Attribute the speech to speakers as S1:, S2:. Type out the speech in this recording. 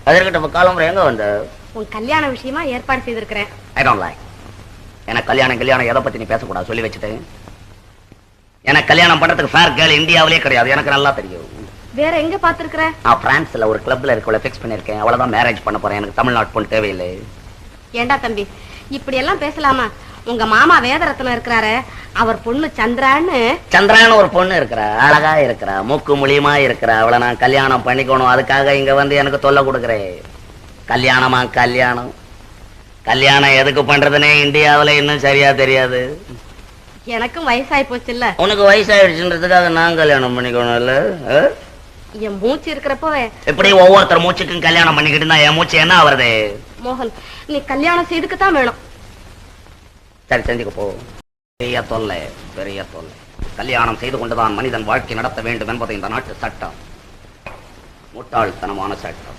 S1: அதற்கிட்ட காலம் எங்க வந்த?
S2: உன் கல்யாண விஷயமா ஏற்பாடு செய்திருக்கிறேன்.
S1: I don't like. எனக்கு கல்யாணம் எதை பத்தி நீ பேசக்கூடாது சொல்லி வச்சுட்டு. எனக்கு கல்யாணம் பண்றதுக்கு ஃபேர் கேர்ள் இந்தியாவிலே கிடையாது, எனக்கு நல்லா தெரியும்.
S2: வேற எங்க பாத்துருக்கிற?
S1: நான் பிரான்ஸ்ல ஒரு கிளப்ல இருக்கவளை ஃபிக்ஸ் பண்ணிருக்கேன். அவ்வளவுதான் மேரேஜ் பண்ண போறேன். எனக்கு தமிழ்நாட்டு பொண்ணு தேவையில்லை.
S2: ஏண்டா தம்பி இப்படி எல்லாம் பேசலாமா? உங்க மாமா வேதரத்னம் இருக்கிறாரு, அவர் பொண்ணு சந்திரான்னு
S1: ஒரு பொண்ணு இருக்கிறா, அழகா இருக்கிறா, மூக்கு முழியமா இருக்கிறா. அவளை நான் கல்யாணம் பண்ணிக்கணும். அதுக்காக இங்க வந்து எனக்கு தொல்லை கொடுக்குறேன். கல்யாணமா கல்யாணம் எதுக்கு பண்றதுன்னே இந்தியாவில இன்னும் சரியா தெரியாது.
S2: எனக்கும் வயசாயி போச்சு இல்ல?
S1: உனக்கு வயசாயிடுச்சுன்றதுக்காக நான் கல்யாணம் பண்ணிக்கணும் இல்ல?
S2: என் மூச்சு இருக்கிறப்போ
S1: எப்படி ஒவ்வொருத்தர் மூச்சுக்கும் கல்யாணம் பண்ணிக்கிட்டு இருந்தா என் மூச்சு என்ன ஆவறது?
S2: மோகன், நீ கல்யாணம் செய்துக்குத்தான் வேணும்.
S1: சரி, செஞ்சுக்க போ. பெரிய தொல்லை. கல்யாணம் செய்து கொண்டுதான் மனிதன் வாழ்க்கை நடத்த வேண்டும் என்பது இந்த நாட்டு சட்டம். முட்டாள்தனமான சட்டம்.